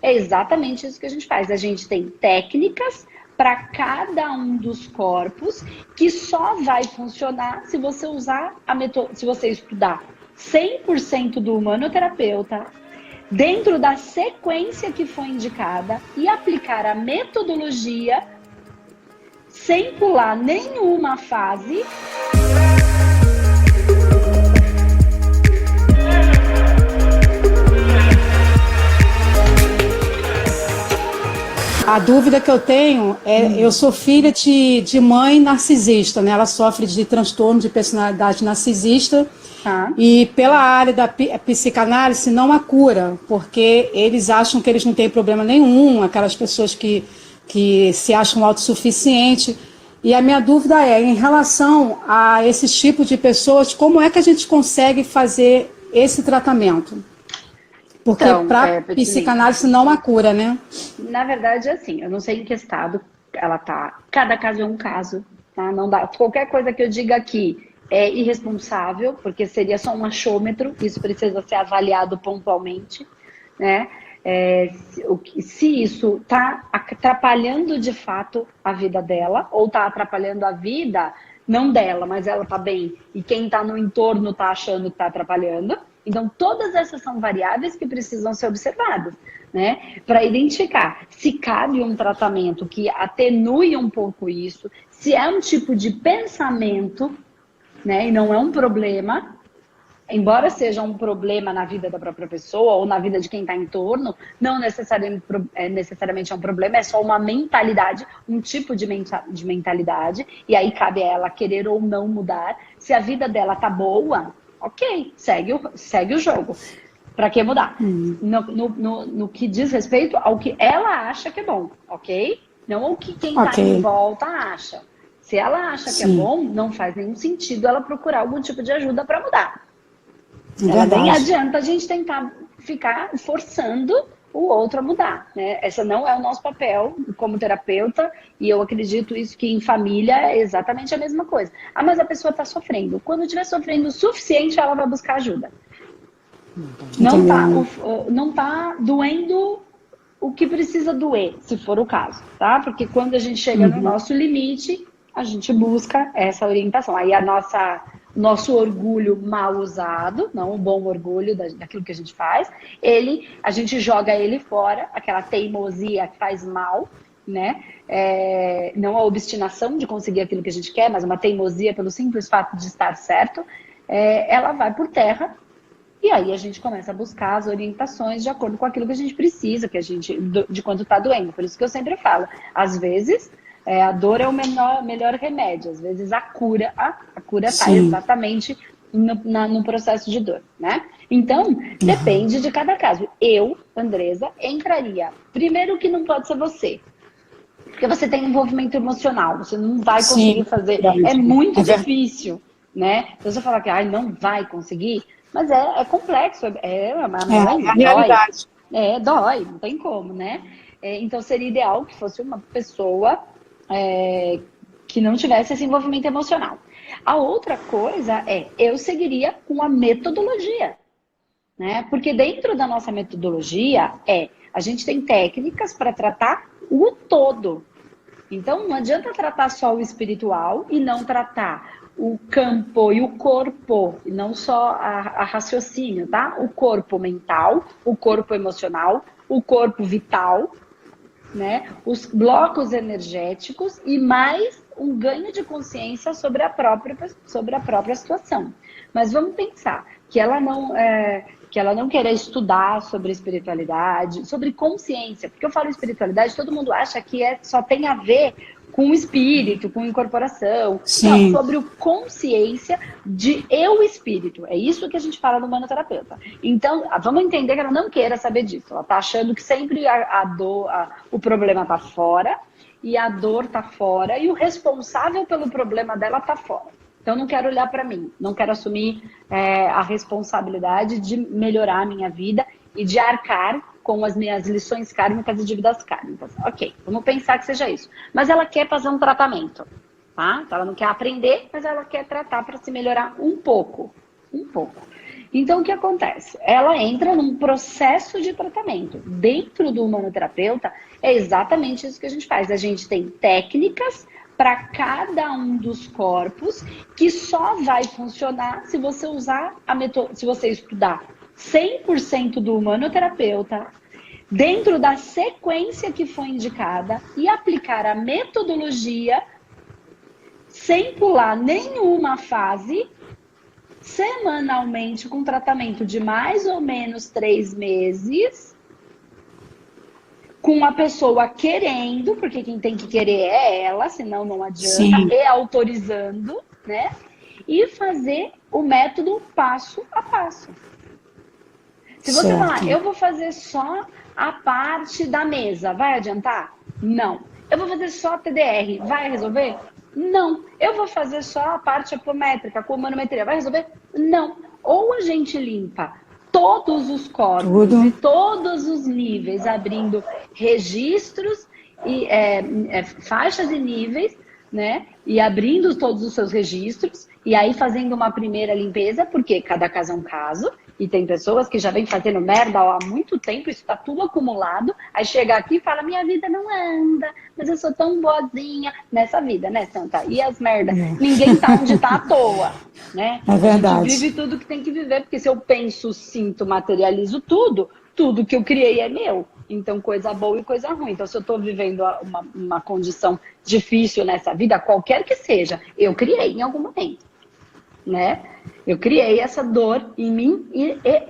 É exatamente isso que a gente faz. A gente tem técnicas para cada um dos corpos que só vai funcionar se você usar se você estudar 100% do humanoterapeuta, dentro da sequência que foi indicada e aplicar a metodologia sem pular nenhuma fase. A dúvida que eu tenho é, eu sou filha de mãe narcisista, né? Ela sofre de transtorno de personalidade narcisista. E pela área da psicanálise não há cura, porque eles acham que eles não têm problema nenhum, aquelas pessoas que se acham autossuficientes. E a minha dúvida é, em relação a esse tipo de pessoas, como é que a gente consegue fazer esse tratamento? Porque Então, para psicanálise não há cura, né? Na verdade, assim, eu não sei em que estado ela tá. Cada caso é um caso, tá? Não dá. Qualquer coisa que eu diga aqui é irresponsável, porque seria só um achômetro, isso precisa ser avaliado pontualmente, né? Se isso está atrapalhando de fato a vida dela, ou está atrapalhando a vida, não dela, mas ela está bem, e quem está no entorno está achando que está atrapalhando. Então, todas essas são variáveis que precisam ser observadas, né? Para identificar se cabe um tratamento que atenue um pouco isso, se é um tipo de pensamento, né? E não é um problema, embora seja um problema na vida da própria pessoa ou na vida de quem está em torno, não necessariamente é um problema, é só uma mentalidade, um tipo de mentalidade, e aí cabe a ela querer ou não mudar. Se a vida dela tá boa, ok, segue o jogo. Para que mudar? No que diz respeito ao que ela acha que é bom, ok? Não o que quem está em volta acha. Se ela acha que é bom, não faz nenhum sentido ela procurar algum tipo de ajuda para mudar. Nem adianta a gente tentar ficar forçando o outro a mudar, né? Esse não é o nosso papel como terapeuta, e eu acredito isso que em família é exatamente a mesma coisa. Ah, mas a pessoa está sofrendo. Quando estiver sofrendo o suficiente, ela vai buscar ajuda. Não tá doendo o que precisa doer, se for o caso, tá? Porque quando a gente chega no nosso limite, a gente busca essa orientação. Aí nosso orgulho mal usado, não o bom orgulho daquilo que a gente faz, a gente joga ele fora, aquela teimosia que faz mal, né? Não a obstinação de conseguir aquilo que a gente quer, mas uma teimosia pelo simples fato de estar certo, ela vai por terra. E aí a gente começa a buscar as orientações de acordo com aquilo que a gente precisa, de quanto está doendo. Por isso que eu sempre falo, às vezes a dor é o melhor remédio, às vezes a cura está exatamente no processo de dor, né? Então, depende de cada caso. Eu, Andresa, entraria. Primeiro que não pode ser você, porque você tem envolvimento emocional, você não vai conseguir fazer, é muito difícil, né? Então você fala que não vai conseguir, mas é complexo, é a realidade. Dói, não tem como, né? Então seria ideal que fosse uma pessoa que não tivesse esse envolvimento emocional. A outra coisa eu seguiria com a metodologia, né? Porque dentro da nossa metodologia a gente tem técnicas para tratar o todo. Então não adianta tratar só o espiritual e não tratar o campo e o corpo, e não só a raciocínio, tá? O corpo mental, o corpo emocional, o corpo vital, né? Os blocos energéticos e mais um ganho de consciência sobre a própria situação. Mas vamos pensar que ela não queira estudar sobre espiritualidade, sobre consciência, porque eu falo espiritualidade, todo mundo acha que só tem a ver com o espírito, com incorporação. Não, sobre o consciência de eu espírito. É isso que a gente fala no humanoterapeuta. Então, vamos entender que ela não queira saber disso. Ela está achando que sempre o problema está fora, e a dor está fora, e o responsável pelo problema dela está fora. Então, não quero olhar para mim, não quero assumir a responsabilidade de melhorar a minha vida e de arcar com as minhas lições kármicas e dívidas kármicas. Ok, vamos pensar que seja isso. Mas ela quer fazer um tratamento, tá? Então, ela não quer aprender, mas ela quer tratar para se melhorar um pouco. Então, o que acontece? Ela entra num processo de tratamento. Dentro do humanoterapeuta, é exatamente isso que a gente faz. A gente tem técnicas para cada um dos corpos que só vai funcionar se você usar se você estudar 100% do humanoterapeuta, dentro da sequência que foi indicada e aplicar a metodologia sem pular nenhuma fase, semanalmente, com tratamento de mais ou menos 3 meses, com a pessoa querendo, porque quem tem que querer é ela, senão não adianta, Sim. E autorizando, né? E fazer o método passo a passo. Se você falar, eu vou fazer só a parte da mesa, vai adiantar? Não. Eu vou fazer só TDR, vai resolver? Não. Eu vou fazer só a parte apométrica, com manometria, vai resolver? Não. Ou a gente limpa todos os corpos e todos os níveis, abrindo registros e faixas e níveis, né? E abrindo todos os seus registros, e aí fazendo uma primeira limpeza, porque cada caso é um caso, e tem pessoas que já vêm fazendo merda há muito tempo, isso tá tudo acumulado, aí chega aqui e fala, minha vida não anda, mas eu sou tão boazinha nessa vida, né, Santa? E as merdas? Ninguém tá onde tá à toa, né? É verdade. A gente vive tudo que tem que viver, porque se eu penso, sinto, materializo tudo que eu criei é meu. Então, coisa boa e coisa ruim. Então, se eu estou vivendo uma condição difícil nessa vida, qualquer que seja, eu criei em algum momento, né? Eu criei essa dor em mim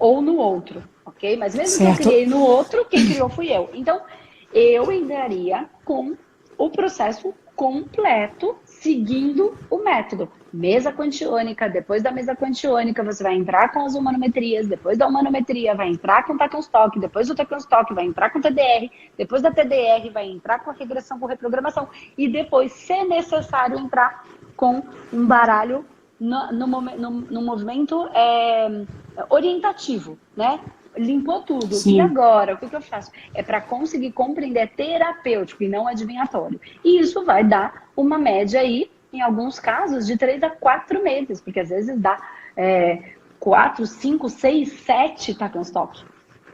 ou no outro, ok? Mas mesmo que eu criei no outro, quem criou fui eu. Então, eu entraria com o processo completo, seguindo o método. Mesa quantiônica, depois da mesa quantiônica você vai entrar com as humanometrias, depois da humanometria vai entrar com o Takenstock, depois do Takenstock vai entrar com o TDR, depois da TDR vai entrar com a regressão, com reprogramação e depois, se necessário, entrar com um baralho no movimento orientativo, né? Limpou tudo. Sim. E agora, o que eu faço? É para conseguir compreender, terapêutico e não adivinhatório. E isso vai dar uma média aí, em alguns casos, de 3 a 4 meses, porque às vezes dá 4, 5, 6, 7 Takenstock.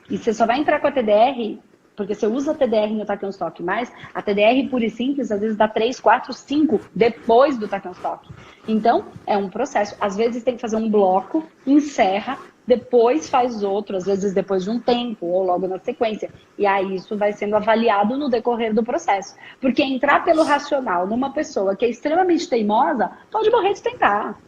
E você só vai entrar com a TDR, porque você usa a TDR no Takenstock, mas a TDR pura e simples, às vezes dá 3, 4, 5 depois do Takenstock. Então, é um processo. Às vezes tem que fazer um bloco, encerra, depois faz outro, às vezes depois de um tempo, ou logo na sequência. E aí isso vai sendo avaliado no decorrer do processo. Porque entrar pelo racional numa pessoa que é extremamente teimosa, pode morrer de tentar.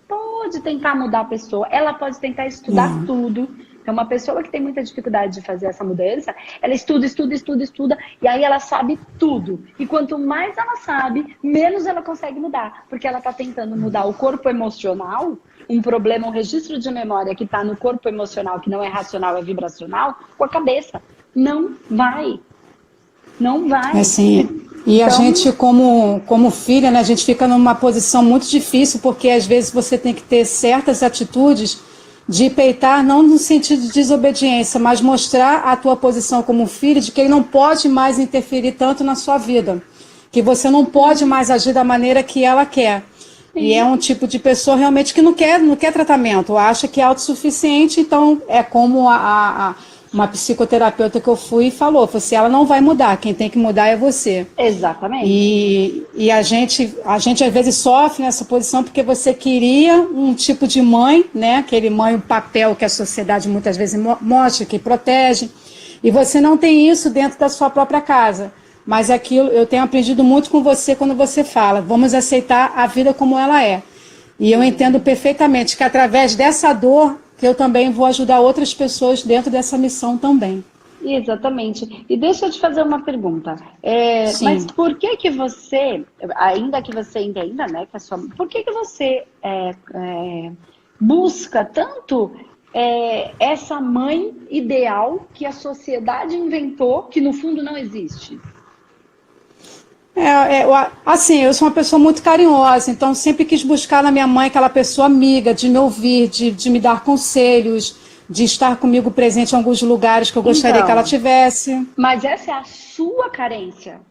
Pode tentar mudar a pessoa, ela pode tentar estudar tudo. Então, uma pessoa que tem muita dificuldade de fazer essa mudança, ela estuda, e aí ela sabe tudo. E quanto mais ela sabe, menos ela consegue mudar. Porque ela está tentando mudar o corpo emocional, um problema, um registro de memória que está no corpo emocional, que não é racional, é vibracional, com a cabeça. Não vai. Não vai. Assim, e então, a gente, como filha, né, a gente fica numa posição muito difícil, porque às vezes você tem que ter certas atitudes de peitar, não no sentido de desobediência, mas mostrar a tua posição como filho de que ele não pode mais interferir tanto na sua vida, que você não pode mais agir da maneira que ela quer. Sim. E é um tipo de pessoa realmente que não quer tratamento, acha que é autossuficiente, então é como uma psicoterapeuta que eu fui e falou assim, ela não vai mudar, quem tem que mudar é você. Exatamente. E a gente às vezes sofre nessa posição porque você queria um tipo de mãe, né? Aquele mãe, o papel que a sociedade muitas vezes mostra, que protege, e você não tem isso dentro da sua própria casa. Mas aquilo, eu tenho aprendido muito com você quando você fala, vamos aceitar a vida como ela é. E eu entendo perfeitamente que através dessa dor, que eu também vou ajudar outras pessoas dentro dessa missão também. Exatamente. E deixa eu te fazer uma pergunta. Mas por que você, ainda que você entenda, né, por que você busca tanto essa mãe ideal que a sociedade inventou, que no fundo não existe? Assim, eu sou uma pessoa muito carinhosa, então sempre quis buscar na minha mãe aquela pessoa amiga, de me ouvir, de me dar conselhos, de estar comigo presente em alguns lugares que eu gostaria que ela tivesse. Mas essa é a sua carência.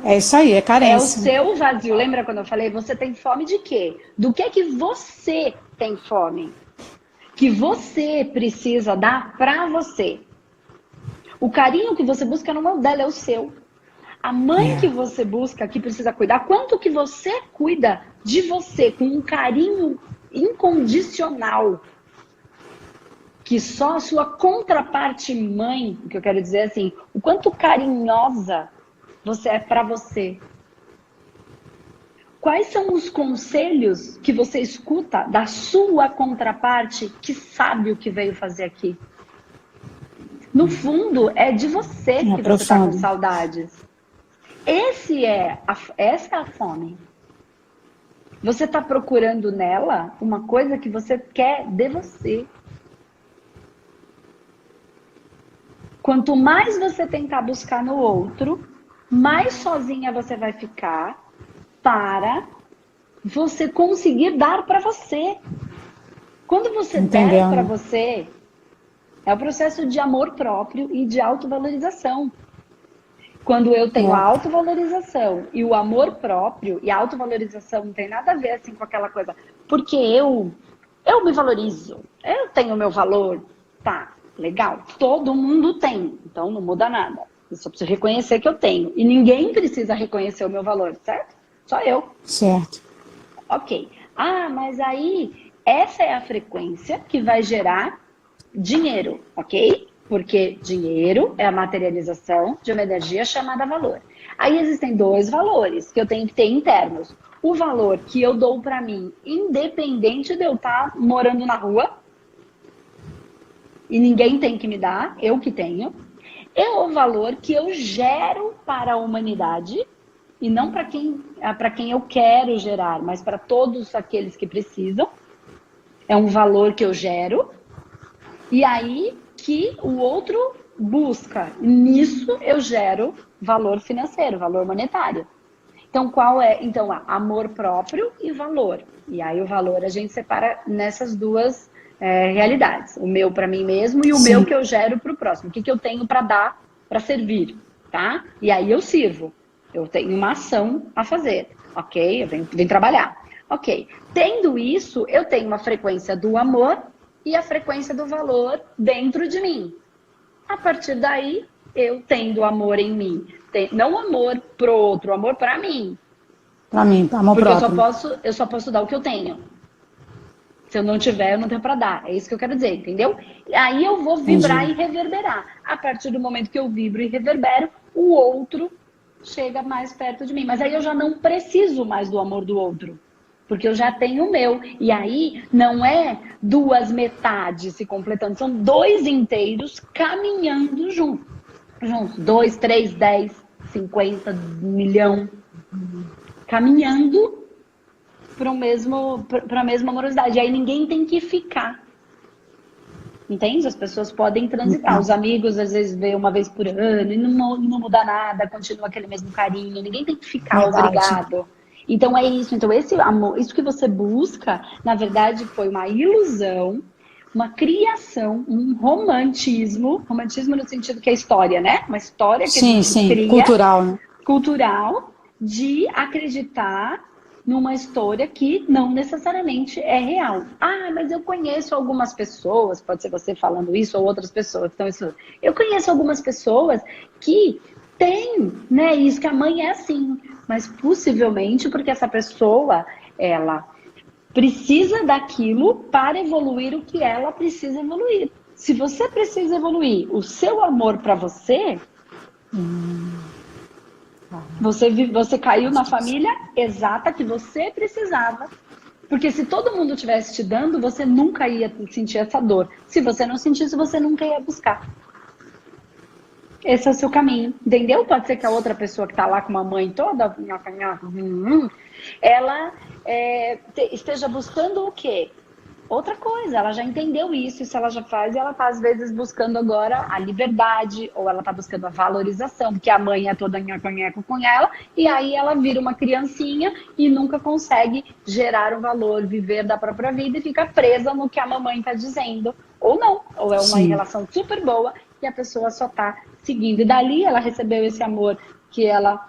É isso aí, é carência. É o seu vazio. Lembra quando eu falei, você tem fome de quê? Do que você tem fome? que você precisa dar para você. O carinho que você busca não é o dela, é o seu. A mãe que você busca, que precisa cuidar, quanto que você cuida de você com um carinho incondicional, que só a sua contraparte mãe, o que eu quero dizer assim, o quanto carinhosa você é para você. Quais são os conselhos que você escuta da sua contraparte que sabe o que veio fazer aqui? No fundo, é de você que você está com saudades. Essa é a fome. Você está procurando nela uma coisa que você quer de você. Quanto mais você tentar buscar no outro, mais sozinha você vai ficar para você conseguir dar para você. Quando você der para você, é o processo de amor próprio e de autovalorização. Quando eu tenho a autovalorização e o amor próprio, e a autovalorização não tem nada a ver assim com aquela coisa, porque eu me valorizo, eu tenho o meu valor, tá, legal, todo mundo tem, então não muda nada. Eu só preciso reconhecer que eu tenho. E ninguém precisa reconhecer o meu valor, certo? Só eu. Certo. Ok. Ah, mas aí, essa é a frequência que vai gerar dinheiro, ok? Porque dinheiro é a materialização de uma energia chamada valor. Aí existem dois valores que eu tenho que ter internos. O valor que eu dou para mim, independente de eu estar morando na rua, e ninguém tem que me dar, eu que tenho. É o valor que eu gero para a humanidade, e não para quem eu quero gerar, mas para todos aqueles que precisam. É um valor que eu gero, e aí que o outro busca. Nisso eu gero valor financeiro, valor monetário. Então, qual é? Então, amor próprio e valor. E aí o valor a gente separa nessas duas realidades. O meu para mim mesmo e o meu que eu gero para o próximo. O que eu tenho para dar, para servir, tá? E aí eu sirvo. Eu tenho uma ação a fazer, ok? Eu venho trabalhar. Ok. Tendo isso, eu tenho uma frequência do amor e a frequência do valor dentro de mim. A partir daí, eu tendo amor em mim. Não amor pro outro, amor para mim. Para mim, amor próprio. Porque eu só posso dar o que eu tenho. Se eu não tiver, eu não tenho para dar. É isso que eu quero dizer, entendeu? Aí eu vou vibrar e reverberar. A partir do momento que eu vibro e reverbero, o outro chega mais perto de mim. Mas aí eu já não preciso mais do amor do outro. Porque eu já tenho o meu. E aí não é duas metades se completando. São dois inteiros caminhando juntos. 2, 3, 10, 50, 1 milhão. Caminhando para a mesma amorosidade. E aí ninguém tem que ficar. Entende? As pessoas podem transitar. Os amigos às vezes vê uma vez por ano e não muda nada, continua aquele mesmo carinho. Ninguém tem que ficar obrigado. Então é isso. Então esse amor, isso que você busca, na verdade foi uma ilusão, uma criação, um romantismo no sentido que é história, né? Uma história que a gente cria, cultural, né? Cultural, de acreditar numa história que não necessariamente é real. Ah, mas eu conheço algumas pessoas, pode ser você falando isso ou outras pessoas que estão isso. Eu conheço algumas pessoas que têm, né, isso que a mãe é assim, mas possivelmente porque essa pessoa, ela precisa daquilo para evoluir o que ela precisa evoluir. Se você precisa evoluir o seu amor para você, você caiu na família exata que você precisava. Porque se todo mundo estivesse te dando, você nunca ia sentir essa dor. Se você não sentisse, você nunca ia buscar. Esse é o seu caminho, entendeu? Pode ser que a outra pessoa que está lá com uma mãe toda, ela esteja buscando o quê? Outra coisa, ela já entendeu isso ela já faz, e ela está às vezes buscando agora a liberdade, ou ela está buscando a valorização, porque a mãe é toda nhaco com ela, e aí ela vira uma criancinha e nunca consegue gerar o valor, viver da própria vida e fica presa no que a mamãe está dizendo, ou não, ou é uma relação super boa e a pessoa só está seguindo, e dali ela recebeu esse amor que ela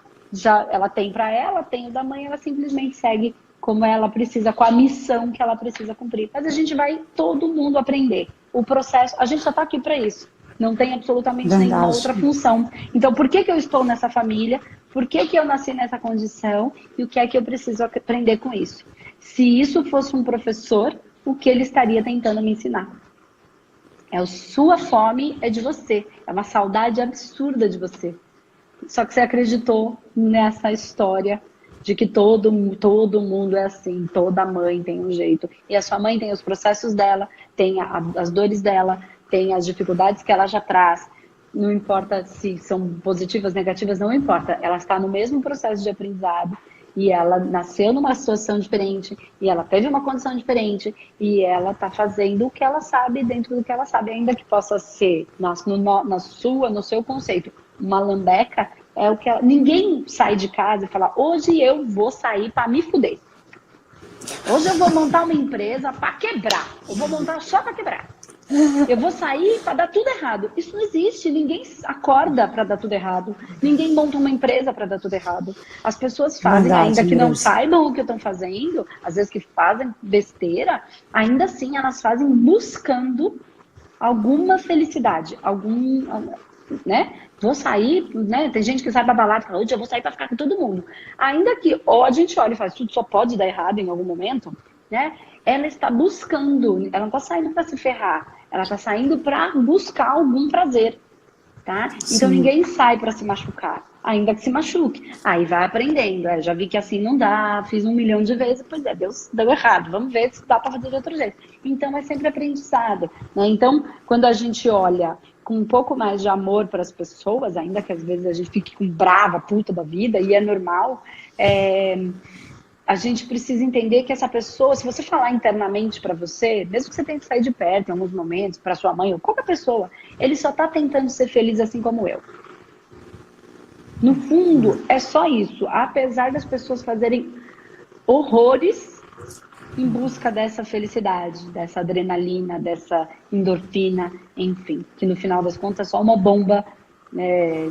tem para ela, tem o da mãe, ela simplesmente segue como ela precisa, com a missão que ela precisa cumprir. Mas a gente vai todo mundo aprender. O processo, a gente só está aqui para isso. Não tem absolutamente nenhuma outra função. Então, por que eu estou nessa família? Por que eu nasci nessa condição? E o que é que eu preciso aprender com isso? Se isso fosse um professor, o que ele estaria tentando me ensinar? Sua fome é de você. É uma saudade absurda de você. Só que você acreditou nessa história de que todo mundo é assim, toda mãe tem um jeito. E a sua mãe tem os processos dela, tem as dores dela, tem as dificuldades que ela já traz. Não importa se são positivas, negativas, não importa. Ela está no mesmo processo de aprendizado e ela nasceu numa situação diferente e ela teve uma condição diferente e ela está fazendo o que ela sabe dentro do que ela sabe, ainda que possa ser no seu conceito uma lambeca. É o que ninguém sai de casa e fala, hoje eu vou sair para me fuder. Hoje eu vou montar uma empresa para quebrar. Eu vou montar só para quebrar. Eu vou sair para dar tudo errado. Isso não existe. Ninguém acorda para dar tudo errado. Ninguém monta uma empresa para dar tudo errado. As pessoas fazem, ainda que não saibam o que estão fazendo, às vezes que fazem besteira, ainda assim elas fazem buscando alguma felicidade, né? Vou sair, né? Tem gente que sai pra balada e fala, hoje eu vou sair pra ficar com todo mundo. Ainda que a gente olha e faz, tudo só pode dar errado em algum momento, né? Ela está buscando, ela não está saindo para se ferrar, ela está saindo para buscar algum prazer, tá? Sim. Então ninguém sai para se machucar, ainda que se machuque. Aí vai aprendendo, já vi que assim não dá, fiz 1 milhão de vezes, pois é, deu errado, vamos ver se dá para fazer de outro jeito. Então é sempre aprendizado, né? Então quando a gente olha com um pouco mais de amor para as pessoas, ainda que às vezes a gente fique com brava, puta da vida, e é normal, a gente precisa entender que essa pessoa, se você falar internamente para você, mesmo que você tenha que sair de perto em alguns momentos, para sua mãe ou qualquer pessoa, ele só está tentando ser feliz assim como eu. No fundo, é só isso. Apesar das pessoas fazerem horrores em busca dessa felicidade, dessa adrenalina, dessa endorfina, enfim, que no final das contas é só uma bomba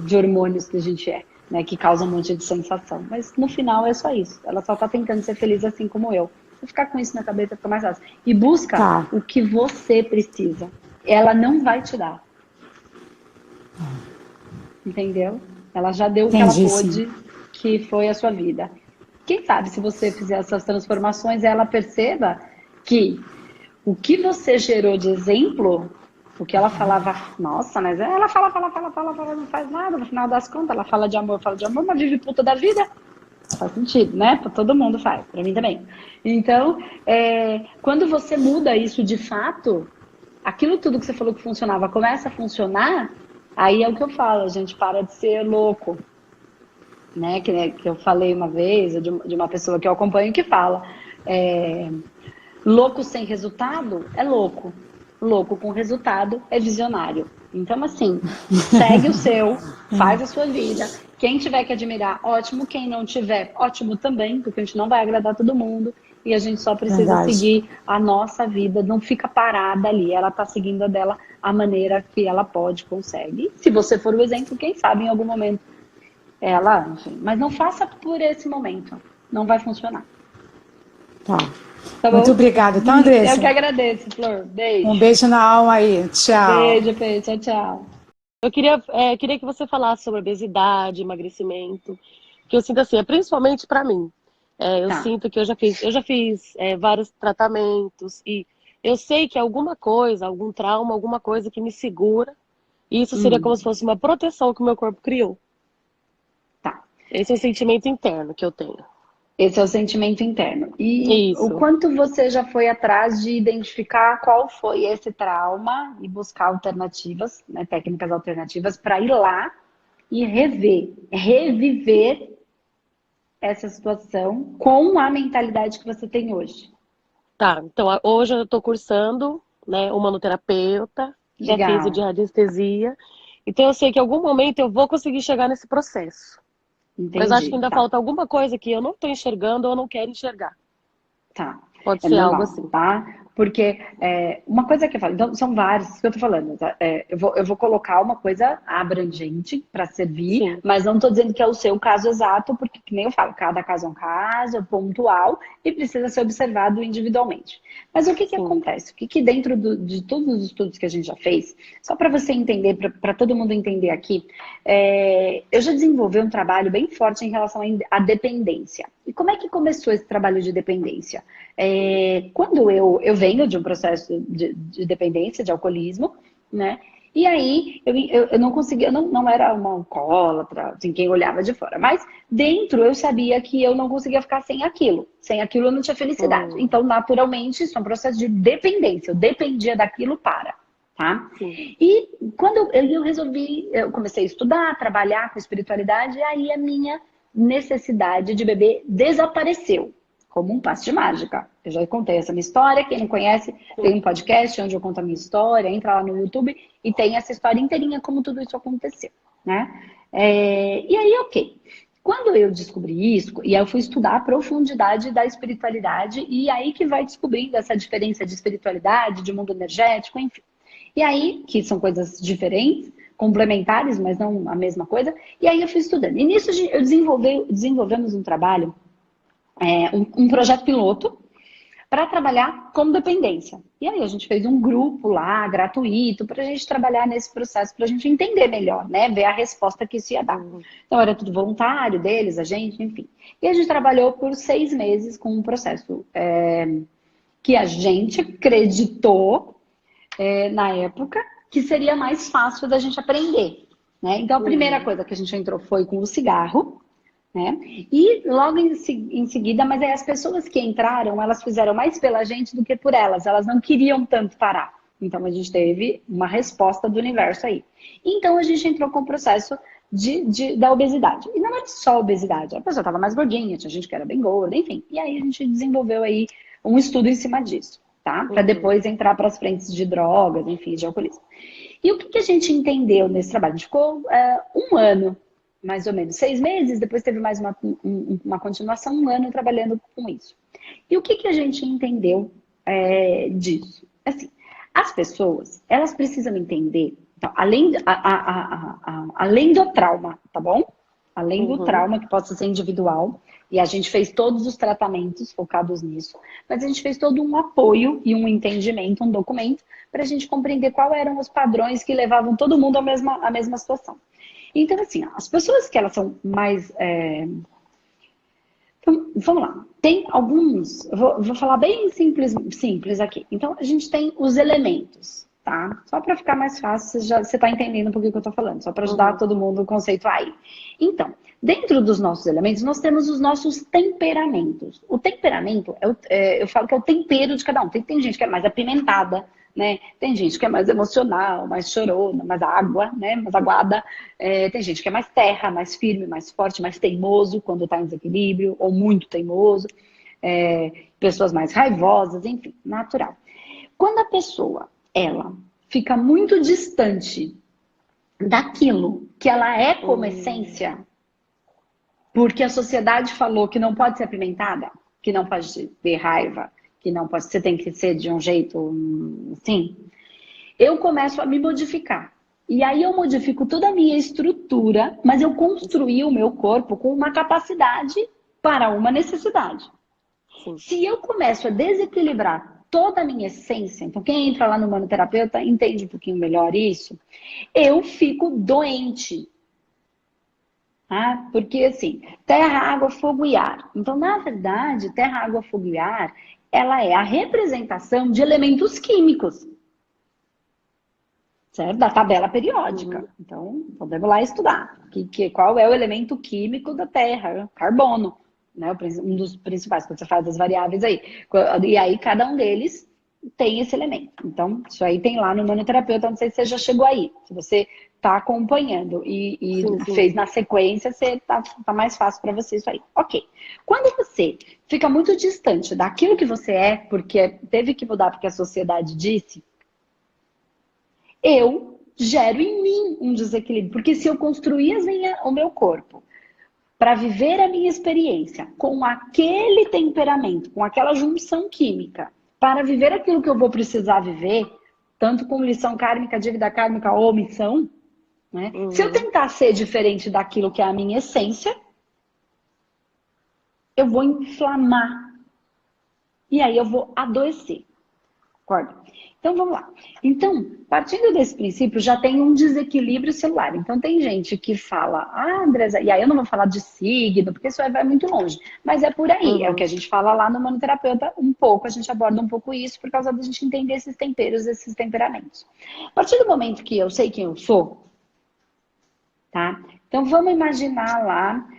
de hormônios que a gente é. Né, que causa um monte de sensação. Mas no final é só isso. Ela só tá tentando ser feliz assim como eu. Se ficar com isso na cabeça fica mais fácil. E busca o que você precisa. Ela não vai te dar. Entendeu? Ela já deu o que ela pôde, que foi a sua vida. Quem sabe se você fizer essas transformações, ela perceba que o que você gerou de exemplo, o que ela falava, nossa, mas ela fala, não faz nada, no final das contas, ela fala de amor, mas vive puta da vida. Faz sentido, né? Pra todo mundo faz, pra mim também. Então, quando você muda isso de fato, aquilo tudo que você falou que funcionava começa a funcionar, aí é o que eu falo, a gente para de ser louco. Né? Que eu falei uma vez, de uma pessoa que eu acompanho que fala, louco sem resultado é louco. Louco com resultado é visionário. Então, assim, segue o seu, faz a sua vida. Quem tiver que admirar, ótimo. Quem não tiver, ótimo também, porque a gente não vai agradar todo mundo. E a gente só precisa seguir a nossa vida, não fica parada ali. Ela tá seguindo a dela a maneira que ela pode, consegue. E se você for o exemplo, quem sabe em algum momento ela, enfim. Mas não faça por esse momento. Não vai funcionar. Tá muito obrigada, tá, Andressa? Eu que agradeço, Flor. Beijo. Um beijo na alma aí. Tchau. Beijo, tchau, tchau. Eu queria que você falasse sobre obesidade, emagrecimento, que eu sinto assim, principalmente para mim. Eu sinto que eu já fiz vários tratamentos e eu sei que alguma coisa, algum trauma, alguma coisa que me segura, e isso seria como se fosse uma proteção que o meu corpo criou. Tá. Esse é o sentimento interno que eu tenho. Esse é o sentimento interno. E isso. O quanto você já foi atrás de identificar qual foi esse trauma e buscar alternativas, né, técnicas alternativas, para ir lá e reviver essa situação com a mentalidade que você tem hoje? Tá, então hoje eu estou cursando, né, humanoterapeuta, já fiz o de radiestesia, então eu sei que em algum momento eu vou conseguir chegar nesse processo. Entendi, mas acho que ainda falta alguma coisa que eu não estou enxergando ou não quero enxergar. Tá. Pode ser normal, algo assim. Tá? Porque uma coisa que eu falo, então são vários que eu tô falando, tá? Eu vou colocar uma coisa abrangente para servir, Sim. mas não tô dizendo que é o seu caso exato, porque, que nem eu falo, cada caso é um caso, é pontual e precisa ser observado individualmente. Mas o que acontece? O que dentro de todos os estudos que a gente já fez, só para você entender, para todo mundo entender aqui, eu já desenvolvi um trabalho bem forte em relação à dependência. E como é que começou esse trabalho de dependência? Quando eu venho de um processo de dependência, de alcoolismo, né? E aí eu não conseguia, eu não era uma alcoólatra, assim, quem olhava de fora, mas dentro eu sabia que eu não conseguia ficar sem aquilo. Sem aquilo eu não tinha felicidade. Então, naturalmente, isso é um processo de dependência. Eu dependia daquilo para, tá? Sim. E quando eu resolvi, eu comecei a estudar, trabalhar com espiritualidade, e aí a minha necessidade de beber desapareceu. Como um passe de mágica. Eu já contei essa minha história. Quem não conhece, tem um podcast onde eu conto a minha história. Entra lá no YouTube e tem essa história inteirinha como tudo isso aconteceu, né? E aí, ok. Quando eu descobri isso, e aí eu fui estudar a profundidade da espiritualidade, e aí que vai descobrindo essa diferença de espiritualidade, de mundo energético, enfim. E aí, que são coisas diferentes, complementares, mas não a mesma coisa. E aí eu fui estudando. E nisso eu desenvolvemos um trabalho, um projeto piloto para trabalhar com dependência. E aí a gente fez um grupo lá, gratuito, para a gente trabalhar nesse processo, para a gente entender melhor, né? Ver a resposta que isso ia dar. Então era tudo voluntário deles, a gente, enfim. E a gente trabalhou por 6 meses com um processo que a gente acreditou na época que seria mais fácil da gente aprender, né? Então a primeira coisa que a gente entrou foi com o cigarro, né? E logo em seguida, mas aí as pessoas que entraram, elas fizeram mais pela gente do que por elas não queriam tanto parar. Então a gente teve uma resposta do universo aí. Então a gente entrou com o processo da obesidade. E não era só obesidade, a pessoa estava mais gordinha, tinha gente que era bem gorda, enfim. E aí a gente desenvolveu aí um estudo em cima disso, tá? Para depois entrar para as frentes de drogas, enfim, de alcoolismo. E o que a gente entendeu nesse trabalho? A gente ficou 1 ano, mais ou menos 6 meses, depois teve mais uma continuação, 1 ano trabalhando com isso. E o que a gente entendeu disso? Assim, as pessoas, elas precisam entender, então, além do trauma, tá bom? Além do trauma, que possa ser individual, e a gente fez todos os tratamentos focados nisso, mas a gente fez todo um apoio e um entendimento, um documento, para a gente compreender quais eram os padrões que levavam todo mundo à mesma situação. Então, assim, as pessoas que elas são mais... Então, vamos lá. Tem alguns... Vou falar bem simples aqui. Então, a gente tem os elementos, tá? Só para ficar mais fácil, você tá entendendo por que eu tô falando. Só para ajudar todo mundo a conceituar aí. Então, dentro dos nossos elementos, nós temos os nossos temperamentos. O temperamento, eu falo que é o tempero de cada um. Tem gente que é mais apimentada, né? Tem gente que é mais emocional, mais chorona, mais água, né? Mais aguada. Tem gente que é mais terra, mais firme, mais forte, mais teimoso quando está em desequilíbrio, ou muito teimoso. Pessoas mais raivosas, enfim, natural. Quando a pessoa, ela fica muito distante daquilo que ela é como essência, porque a sociedade falou que não pode ser apimentada, que não pode ter raiva, que não pode, você tem que ser de um jeito assim, eu começo a me modificar. E aí eu modifico toda a minha estrutura, mas eu construí o meu corpo com uma capacidade para uma necessidade. Sim. Se eu começo a desequilibrar toda a minha essência, então quem entra lá no manoterapeuta entende um pouquinho melhor isso, eu fico doente. Porque assim, terra, água, fogo e ar. Então, na verdade, terra, água, fogo e ar, ela é a representação de elementos químicos, certo? Da tabela periódica. Então, podemos lá estudar qual é o elemento químico da Terra, carbono, né? Um dos principais, quando você fala das variáveis aí. E aí, cada um deles tem esse elemento. Então, isso aí tem lá no manoterapeuta, não sei se você já chegou aí. Se você está acompanhando e sim. Fez na sequência, tá mais fácil para você isso aí. Ok. Quando você fica muito distante daquilo que você é, porque teve que mudar porque a sociedade disse, eu gero em mim um desequilíbrio. Porque se eu construir o meu corpo para viver a minha experiência com aquele temperamento, com aquela junção química, para viver aquilo que eu vou precisar viver, tanto com lição kármica, dívida kármica ou missão, né? Se eu tentar ser diferente daquilo que é a minha essência, eu vou inflamar. E aí eu vou adoecer. Concorda? Então vamos lá. Então, partindo desse princípio, já tem um desequilíbrio celular. Então tem gente que fala, Andresa, e aí eu não vou falar de signo, porque isso vai muito longe. Mas é por aí, é o que a gente fala lá no Manoterapeuta um pouco, a gente aborda um pouco isso, por causa da gente entender esses temperos, esses temperamentos. A partir do momento que eu sei quem eu sou, tá? Então vamos imaginar lá,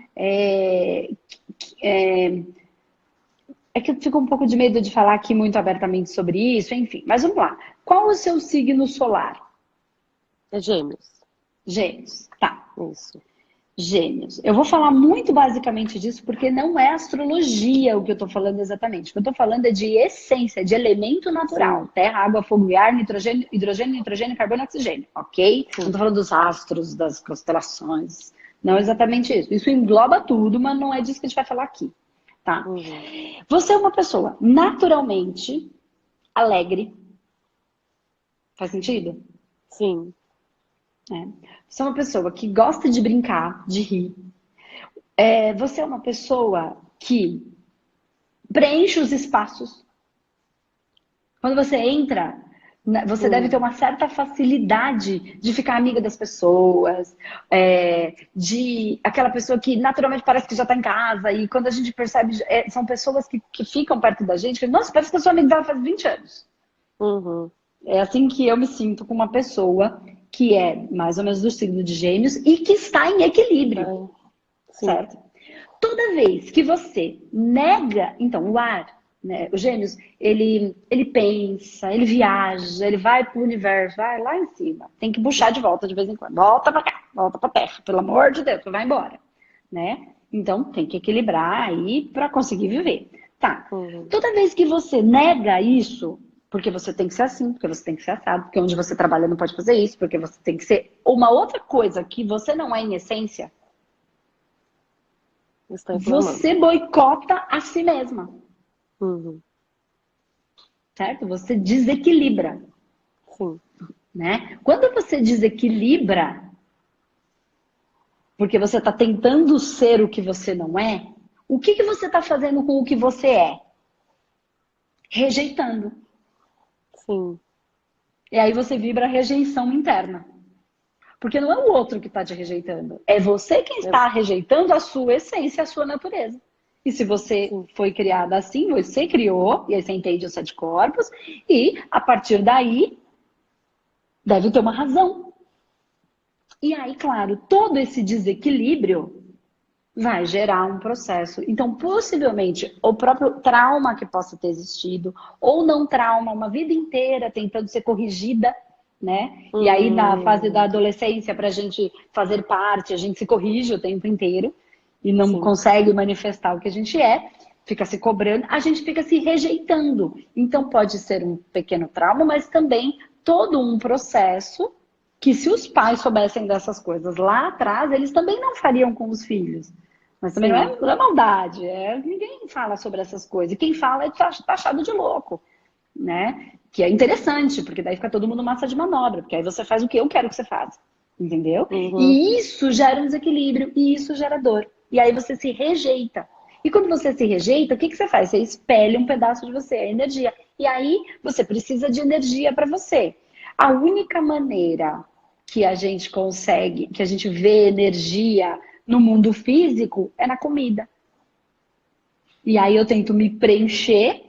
é que eu fico um pouco de medo de falar aqui muito abertamente sobre isso, enfim. Mas vamos lá. Qual o seu signo solar? É Gêmeos. Gêmeos, tá. Isso. Gêmeos. Eu vou falar muito basicamente disso porque não é astrologia o que eu tô falando exatamente. O que eu tô falando é de essência, de elemento natural. Sim. Terra, água, fogo e ar, nitrogênio, hidrogênio, nitrogênio, carbono e oxigênio, ok? Sim. Não tô falando dos astros, das constelações. Não é exatamente isso. Isso engloba tudo, mas não é disso que a gente vai falar aqui. Tá? Você é uma pessoa naturalmente alegre. Faz sentido? Sim. Você é uma pessoa que gosta de brincar, de rir. Você é uma pessoa que preenche os espaços. Quando você entra, você deve ter uma certa facilidade de ficar amiga das pessoas, de aquela pessoa que naturalmente parece que já está em casa, e quando a gente percebe, são pessoas que ficam perto da gente, que, nossa, parece que eu sou amiga dela faz 20 anos. É assim que eu me sinto com uma pessoa que é mais ou menos do signo de Gêmeos e que está em equilíbrio, certo? Toda vez que você nega, então, o ar, né, os Gêmeos, ele pensa, ele viaja, ele vai pro universo, vai lá em cima. Tem que puxar de volta de vez em quando. Volta pra cá, volta pra terra, pelo amor de Deus, vai embora, né? Então tem que equilibrar aí pra conseguir viver. Tá. Toda vez que você nega isso, porque você tem que ser assim, porque você tem que ser assado, porque onde você trabalha não pode fazer isso, porque você tem que ser uma outra coisa que você não é em essência, você boicota a si mesma. Certo? Você desequilibra. Sim. Né? Quando você desequilibra, porque você está tentando ser o que você não é, o que você está fazendo com o que você é? Rejeitando. Sim. E aí você vibra a rejeição interna. Porque não é o outro que está te rejeitando. É você quem está rejeitando a sua essência, a sua natureza. E se você foi criada assim, você criou, e aí você entende os 7 corpos, e a partir daí deve ter uma razão. E aí, claro, todo esse desequilíbrio vai gerar um processo. Então, possivelmente, o próprio trauma que possa ter existido, ou não trauma, uma vida inteira tentando ser corrigida, né? E aí, na fase da adolescência, para a gente fazer parte, a gente se corrige o tempo inteiro e não consegue manifestar o que a gente é, fica se cobrando, a gente fica se rejeitando. Então, pode ser um pequeno trauma, mas também todo um processo que, se os pais soubessem dessas coisas lá atrás, eles também não fariam com os filhos. Mas também não é maldade, ninguém fala sobre essas coisas. E quem fala é taxado de louco, né? Que é interessante, porque daí fica todo mundo massa de manobra, porque aí você faz o que eu quero que você faça, entendeu? E isso gera um desequilíbrio, e isso gera dor. E aí você se rejeita. E quando você se rejeita, o que você faz? Você espelha um pedaço de você, a energia. E aí você precisa de energia para você. A única maneira que a gente consegue, que a gente vê energia no mundo físico é na comida. E aí eu tento me preencher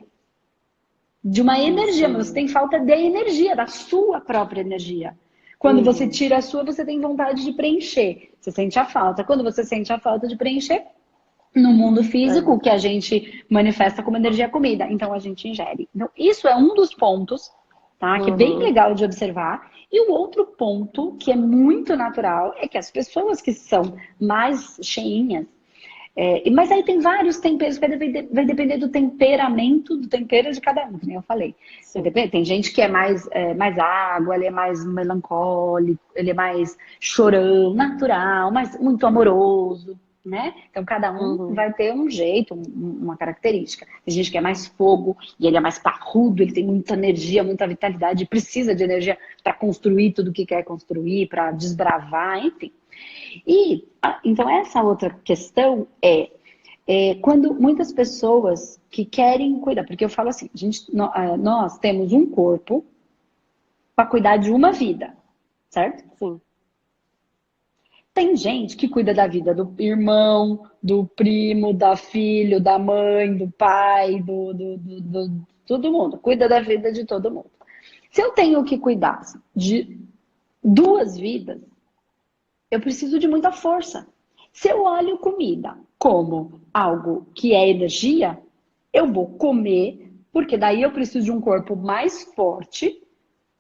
de uma energia, mas você tem falta de energia, da sua própria energia. Quando você tira a sua, você tem vontade de preencher. Você sente a falta. Quando você sente a falta de preencher, no mundo físico, o que a gente manifesta como energia é comida. Então a gente ingere. Então, isso é um dos pontos, tá? Que é bem legal de observar. E o outro ponto, que é muito natural, é que as pessoas que são mais cheinhas, mas aí tem vários temperos, vai depender do temperamento, do tempero de cada um, como eu falei. Tem gente que é mais água, ele é mais melancólico, ele é mais chorão, natural, muito amoroso, né? Então, cada um vai ter um jeito, uma característica. Tem gente que é mais fogo, e ele é mais parrudo, ele tem muita energia, muita vitalidade, precisa de energia para construir tudo o que quer construir, para desbravar, enfim. E, então, essa outra questão é quando muitas pessoas que querem cuidar, porque eu falo assim, nós temos um corpo para cuidar de uma vida, certo? Sim. Tem gente que cuida da vida do irmão, do primo, da filho, da mãe, do pai, todo mundo. Cuida da vida de todo mundo. Se eu tenho que cuidar de 2 vidas, eu preciso de muita força. Se eu olho comida como algo que é energia, eu vou comer, porque daí eu preciso de um corpo mais forte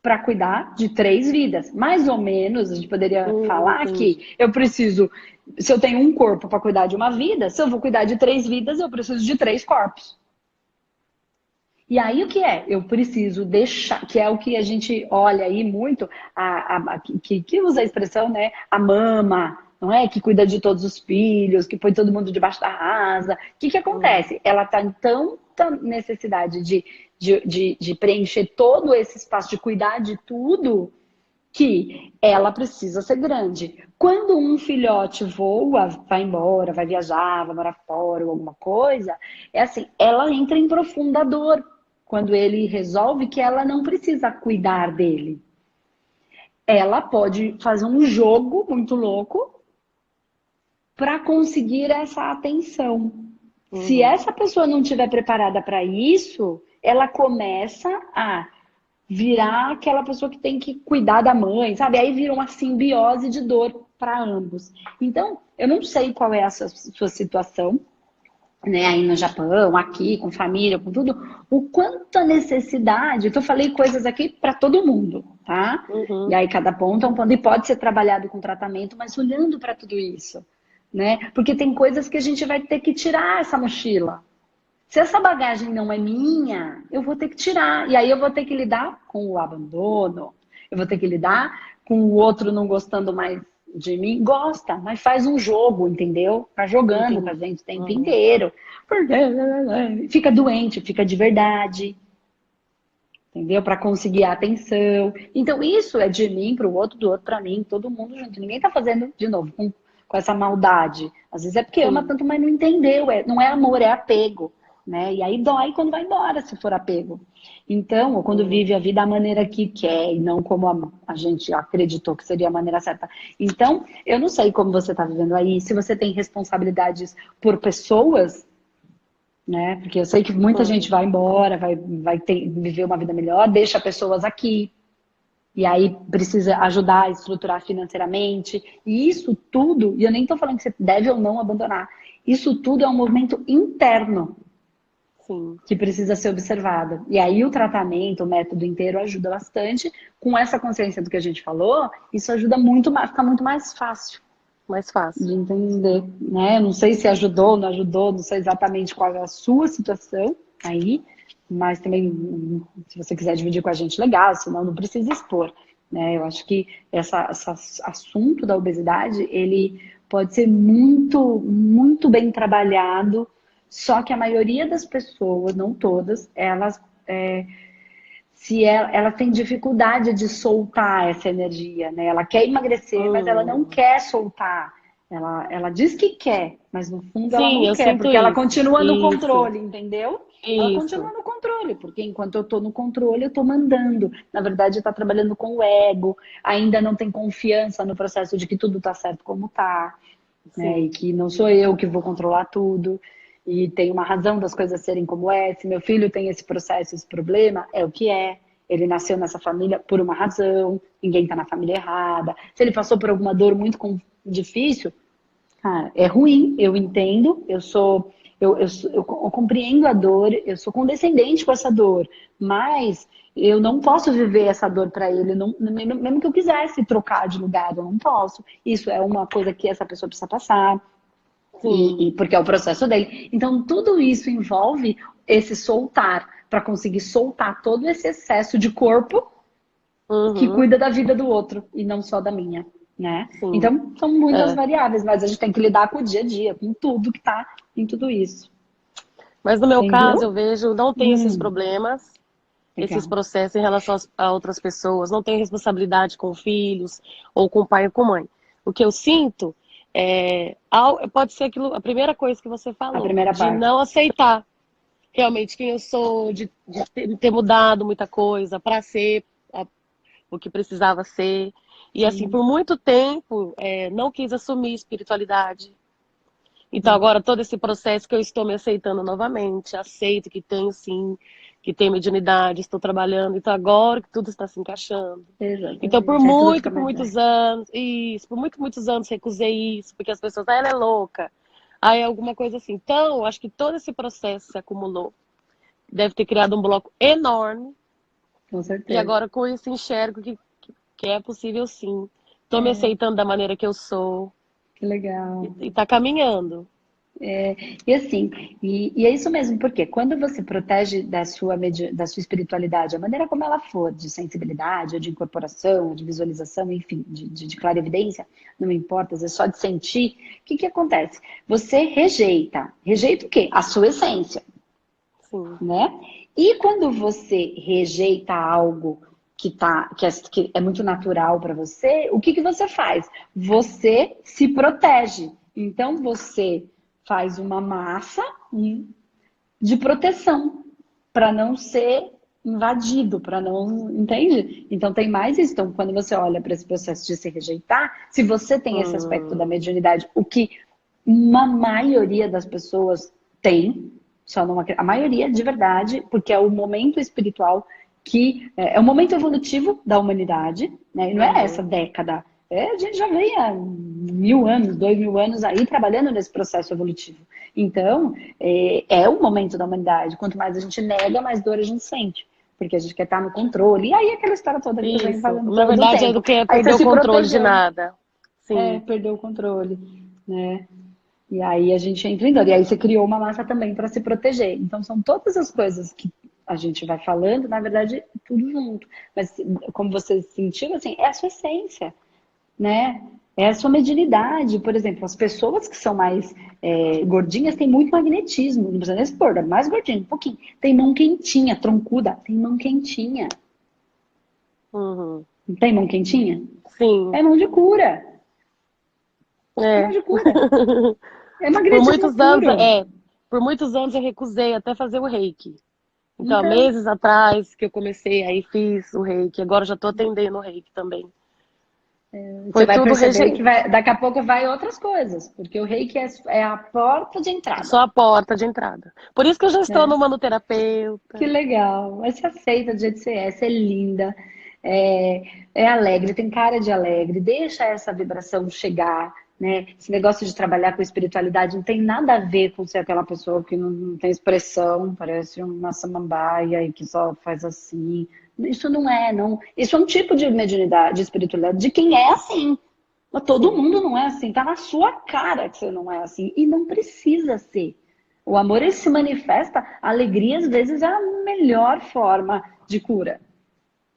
para cuidar de 3 vidas. Mais ou menos, a gente poderia falar que eu preciso, se eu tenho um corpo para cuidar de uma vida, se eu vou cuidar de 3 vidas, eu preciso de 3 corpos. E aí o que é? Eu preciso deixar, que é o que a gente olha aí muito, que usa a expressão, né? A mama, não é? Que cuida de todos os filhos, que põe todo mundo debaixo da asa. O que acontece? Ela está em tanta necessidade de preencher todo esse espaço, de cuidar de tudo, que ela precisa ser grande. Quando um filhote voa, vai embora, vai viajar, vai morar fora ou alguma coisa, é assim, ela entra em profunda dor quando ele resolve que ela não precisa cuidar dele. Ela pode fazer um jogo muito louco para conseguir essa atenção. Se essa pessoa não estiver preparada para isso, ela começa a virar aquela pessoa que tem que cuidar da mãe, sabe? Aí vira uma simbiose de dor para ambos. Então, eu não sei qual é a sua situação, né? Aí no Japão, aqui, com família, com tudo, o quanto a necessidade, eu falei coisas aqui para todo mundo, tá? E aí cada ponto é um ponto, e pode ser trabalhado com tratamento, mas olhando para tudo isso, né? Porque tem coisas que a gente vai ter que tirar essa mochila. Se essa bagagem não é minha, eu vou ter que tirar. E aí eu vou ter que lidar com o abandono. Eu vou ter que lidar com o outro não gostando mais de mim. Gosta, mas faz um jogo, entendeu? Tá jogando com a gente o tempo inteiro. Fica doente, fica de verdade. Entendeu? Para conseguir a atenção. Então isso é de mim para o outro, do outro para mim, todo mundo junto. Ninguém tá fazendo, de novo, com essa maldade. Às vezes é porque ama tanto, mas não entendeu. Não é amor, é apego. Né? E aí dói quando vai embora, se for apego. Então, ou quando vive a vida da maneira que quer e não como a gente acreditou que seria a maneira certa. Então, eu não sei como você está vivendo aí, se você tem responsabilidades por pessoas, né? Porque eu sei que muita gente vai embora, vai viver uma vida melhor, deixa pessoas aqui. E aí precisa ajudar a estruturar financeiramente. E isso tudo, e eu nem estou falando que você deve ou não abandonar, isso tudo é um movimento interno. Que precisa ser observado. E aí o tratamento, o método inteiro ajuda bastante. Com essa consciência do que a gente falou, isso ajuda muito mais, fica muito mais fácil. Mais fácil. De entender, né? Eu não sei se ajudou, não ajudou, não sei exatamente qual é a sua situação aí, mas também, se você quiser dividir com a gente, legal, senão não precisa expor. Né? Eu acho que esse assunto da obesidade, ele pode ser muito, muito bem trabalhado. Só que a maioria das pessoas, não todas, elas tem dificuldade de soltar essa energia, né? Ela quer emagrecer, mas ela não quer soltar. Ela diz que quer, mas no fundo ela não quer, porque ela continua no controle, entendeu? Ela continua no controle, porque enquanto eu tô no controle, eu tô mandando. Na verdade, tá trabalhando com o ego, ainda não tem confiança no processo de que tudo tá certo como tá, né? E que não sou eu que vou controlar tudo. E tem uma razão das coisas serem como é. Se meu filho tem esse processo, esse problema, é o que é. Ele nasceu nessa família por uma razão. Ninguém tá na família errada. Se ele passou por alguma dor muito difícil, cara, é ruim. Eu entendo. Eu compreendo a dor. Eu sou condescendente com essa dor. Mas eu não posso viver essa dor para ele. Mesmo que eu quisesse trocar de lugar, eu não posso. Isso é uma coisa que essa pessoa precisa passar. E porque é o processo dele. Então, tudo isso envolve esse soltar, para conseguir soltar todo esse excesso de corpo que cuida da vida do outro e não só da minha. né? Sim. Então, são muitas variáveis, mas a gente tem que lidar com o dia a dia, com tudo que tá em tudo isso. Mas no meu Entendeu? caso, eu vejo, não tem esses problemas, esses Legal. processos em relação a outras pessoas, não tenho responsabilidade com filhos, ou com pai ou com mãe. O que eu sinto pode ser aquilo, a primeira coisa que você A falou, primeira de parte. não aceitar realmente quem eu sou, de ter mudado muita coisa para ser o que precisava ser. E assim, por muito tempo, não quis assumir espiritualidade. Então agora todo esse processo que eu estou me aceitando novamente, aceito que tenho sim, que tenho mediunidade, estou trabalhando, então agora que tudo está se encaixando. Então Exatamente. Aí tudo fica por mais muitos leve. anos, muitos anos recusei isso, porque as pessoas, ela é louca, aí alguma coisa assim. Então, acho que todo esse processo se acumulou, deve ter criado um bloco enorme, Com e certeza. agora com isso enxergo que é possível sim. Estou me aceitando da maneira que eu sou, Que legal. e tá caminhando. E assim, e é isso mesmo, porque quando você protege da sua espiritualidade, a maneira como ela for, de sensibilidade, ou de incorporação, ou de visualização, enfim, de clarividência, não importa, é só de sentir, o que que acontece? Você rejeita o quê? A sua essência, Sim. né? E quando você rejeita algo que é muito natural para você, o que que você faz? Você se protege. Então você faz uma massa de proteção para não ser invadido, para não, entende? Então tem mais isso. Então quando você olha para esse processo de se rejeitar, se você tem esse aspecto da mediunidade, o que uma maioria das pessoas tem, só não a maioria de verdade, porque é o momento espiritual que é o momento evolutivo da humanidade, né? E não é essa década. A gente já vem há 1000 anos, 2000 anos aí trabalhando nesse processo evolutivo. Então, é o momento da humanidade. Quanto mais a gente nega, mais dor a gente sente. Porque a gente quer estar no controle. E aí aquela história toda que eu venho Isso. falando Na todo o verdade, é tempo. do que Aí perder você o se controle de protegeu. nada. Sim. Perdeu o controle, né? E aí a gente entra em dor. E aí você criou uma massa também para se proteger. Então são todas as coisas que a gente vai falando, na verdade, tudo junto. Mas como você sentiu, assim, é a sua essência, né? É a sua mediunidade. Por exemplo, as pessoas que são mais gordinhas têm muito magnetismo. Não precisa nem se pôr, mais gordinho, um pouquinho. Tem mão quentinha, troncuda, tem mão quentinha. Uhum. Não tem mão quentinha? Sim. É mão de cura. É mão É. de cura. É Por magnetismo muitos anos, puro. por muitos anos eu recusei até fazer o reiki. Então, há Então, meses atrás que eu comecei, aí fiz o reiki. Agora já estou atendendo o reiki também. você Foi vai tudo perceber que daqui a pouco vai outras coisas, porque o reiki é a porta de entrada. só a porta de entrada. Por isso que eu já estou Né? no Que manoterapeuta. legal. Mas se aceita do jeito que você é linda, é, é alegre, tem cara de alegre, deixa essa vibração chegar, né? Esse negócio de trabalhar com espiritualidade não tem nada a ver com ser aquela pessoa que não tem expressão, parece uma samambaia e que só faz assim. Isso não é, não. Isso é um tipo de mediunidade, de espiritualidade, de quem é assim. Mas todo Sim. mundo não é assim, tá na sua cara que você não é assim. E não precisa ser. O amor ele se manifesta, a alegria às vezes é a melhor forma de cura,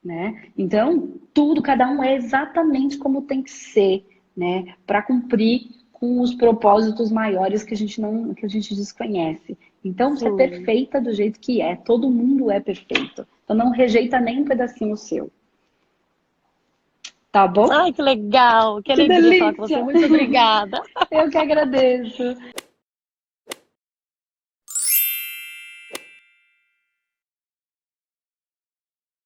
né? Então, tudo, cada um é exatamente como tem que ser, né? Para cumprir com os propósitos maiores que a gente não, que a gente desconhece. Então, você é Sim. perfeita do jeito que é, todo mundo é perfeito. Então, não rejeita nem um pedacinho seu, tá bom? Ai, que legal. Que Que alegria falar com você. delícia! Muito obrigada. Eu que agradeço.